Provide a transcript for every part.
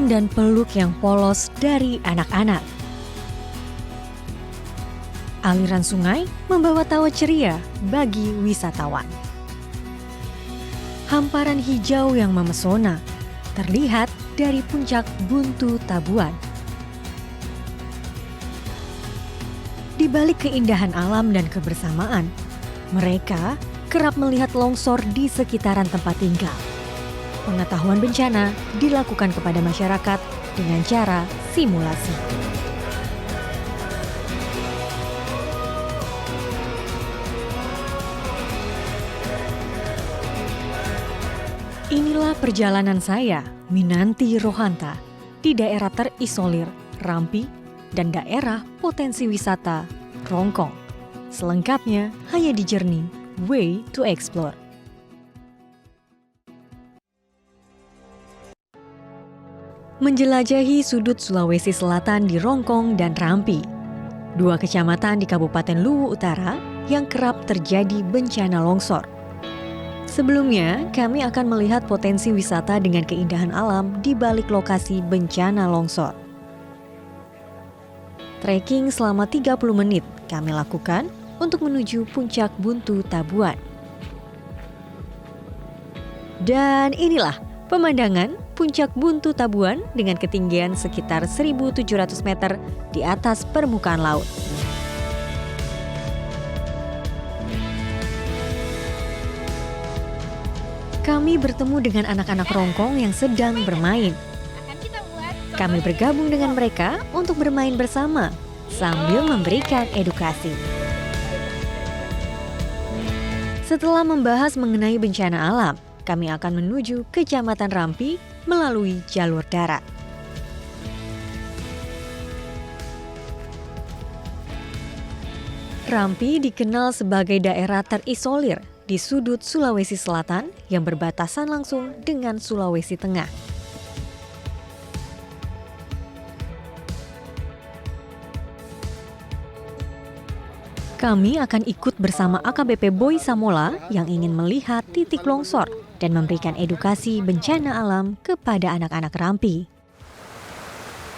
ciuman dan peluk yang polos dari anak-anak. Aliran sungai membawa tawa ceria bagi wisatawan. Hamparan hijau yang memesona terlihat dari puncak Buntu Tabuan. Di balik keindahan alam dan kebersamaan, mereka kerap melihat longsor di sekitaran tempat tinggal. Pengetahuan bencana dilakukan kepada masyarakat dengan cara simulasi. Inilah perjalanan saya, Minanti Rohanta, di daerah terisolir Rampi dan daerah potensi wisata Rongkong. Selengkapnya hanya di Journey Way to Explore. Menjelajahi sudut Sulawesi Selatan di Rongkong dan Rampi, dua kecamatan di Kabupaten Luwu Utara yang kerap terjadi bencana longsor. Sebelumnya, kami akan melihat potensi wisata dengan keindahan alam di balik lokasi bencana longsor. Trekking selama 30 menit kami lakukan untuk menuju puncak Buntu Tabuan. Dan inilah pemandangan puncak Buntu Tabuan dengan ketinggian sekitar 1.700 meter di atas permukaan laut. Kami bertemu dengan anak-anak Rongkong yang sedang bermain. Kami bergabung dengan mereka untuk bermain bersama sambil memberikan edukasi. Setelah membahas mengenai bencana alam, kami akan menuju Kecamatan Rampi melalui jalur darat. Rampi dikenal sebagai daerah terisolir di sudut Sulawesi Selatan yang berbatasan langsung dengan Sulawesi Tengah. Kami akan ikut bersama AKBP Boy Samola yang ingin melihat titik longsor dan memberikan edukasi bencana alam kepada anak-anak Rampi.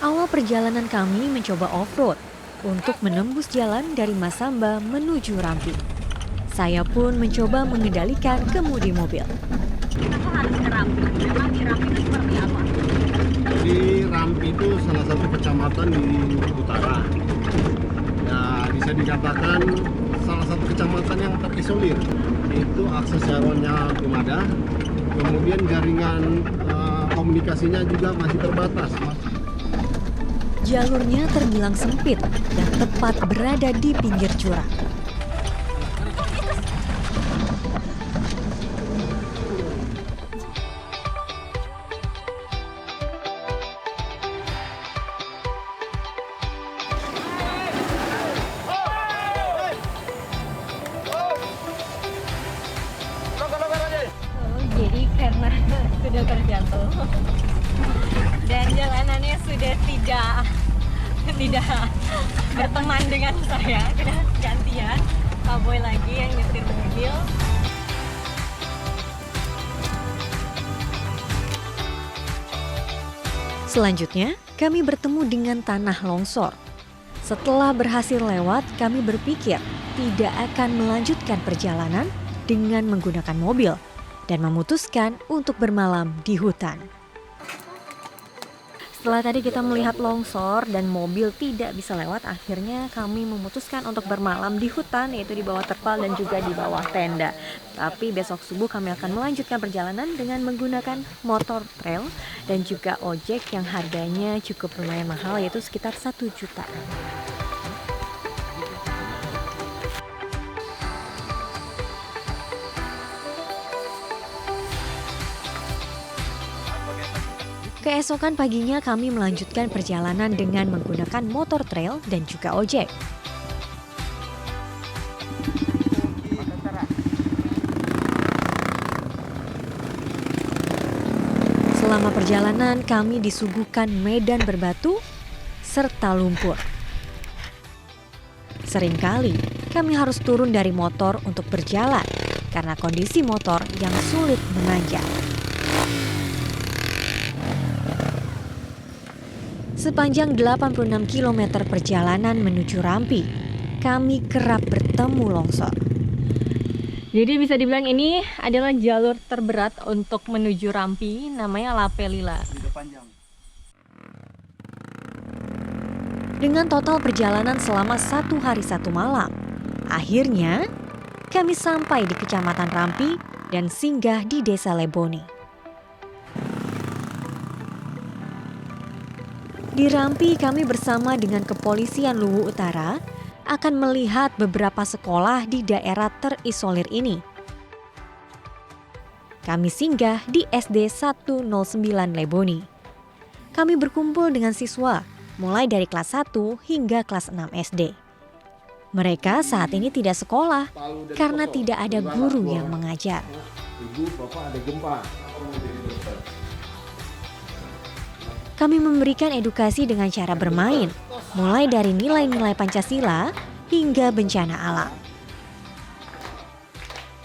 Awal perjalanan kami mencoba off-road untuk menembus jalan dari Masamba menuju Rampi. Saya pun mencoba mengendalikan kemudi mobil. Kenapa harus ke Rampi? Memang di Rampi itu seperti apa? Di Rampi itu salah satu kecamatan di utara. Ya, bisa dikatakan salah satu kecamatan yang terisolir. Itu akses jalannya belum ada. Kemudian jaringan komunikasinya juga masih terbatas. Jalurnya terbilang sempit dan tepat berada di pinggir jurang. Jadi karena sudah terjatuh dan jalanannya sudah tidak berteman dengan saya, sudah gantian Pak Boy lagi yang nyetir mobil. Selanjutnya, kami bertemu dengan tanah longsor. Setelah berhasil lewat, kami berpikir tidak akan melanjutkan perjalanan dengan menggunakan mobil dan memutuskan untuk bermalam di hutan. Setelah tadi kita melihat longsor dan mobil tidak bisa lewat, akhirnya kami memutuskan untuk bermalam di hutan, yaitu di bawah terpal dan juga di bawah tenda. Tapi besok subuh kami akan melanjutkan perjalanan dengan menggunakan motor trail dan juga ojek yang harganya cukup lumayan mahal, yaitu sekitar 1 juta. Keesokan paginya kami melanjutkan perjalanan dengan menggunakan motor trail dan juga ojek. Selama perjalanan kami disuguhkan medan berbatu serta lumpur. Seringkali kami harus turun dari motor untuk berjalan karena kondisi motor yang sulit menanjak. Sepanjang 86 km perjalanan menuju Rampi, kami kerap bertemu longsor. Jadi bisa dibilang ini adalah jalur terberat untuk menuju Rampi, namanya La Pelila. Dengan total perjalanan selama 1 hari 1 malam, akhirnya kami sampai di Kecamatan Rampi dan singgah di Desa Leboni. Di Rampi, kami bersama dengan Kepolisian Luwu Utara akan melihat beberapa sekolah di daerah terisolir ini. Kami singgah di SD 109 Leboni. Kami berkumpul dengan siswa, mulai dari kelas 1 hingga kelas 6 SD. Mereka saat ini tidak sekolah karena tidak ada guru yang mengajar. Ibu, bapak ada gempa. Kami memberikan edukasi dengan cara bermain, mulai dari nilai-nilai Pancasila hingga bencana alam.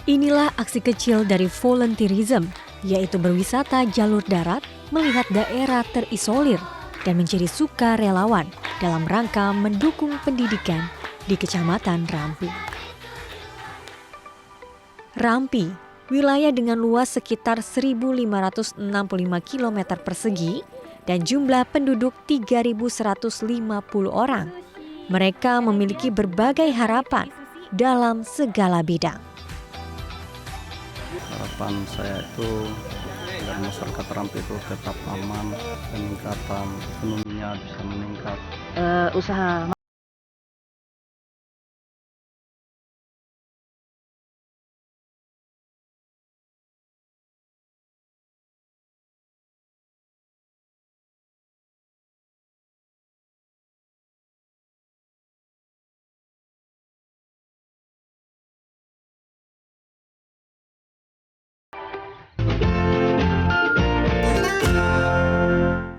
Inilah aksi kecil dari volunteerism, yaitu berwisata jalur darat, melihat daerah terisolir, dan menjadi sukarelawan dalam rangka mendukung pendidikan di Kecamatan Rampi. Rampi, wilayah dengan luas sekitar 1.565 km persegi, dan jumlah penduduk 3.150 orang. Mereka memiliki berbagai harapan dalam segala bidang. Harapan saya itu agar masyarakat Rampi itu tetap aman, peningkatan ekonominya bisa meningkat. Usaha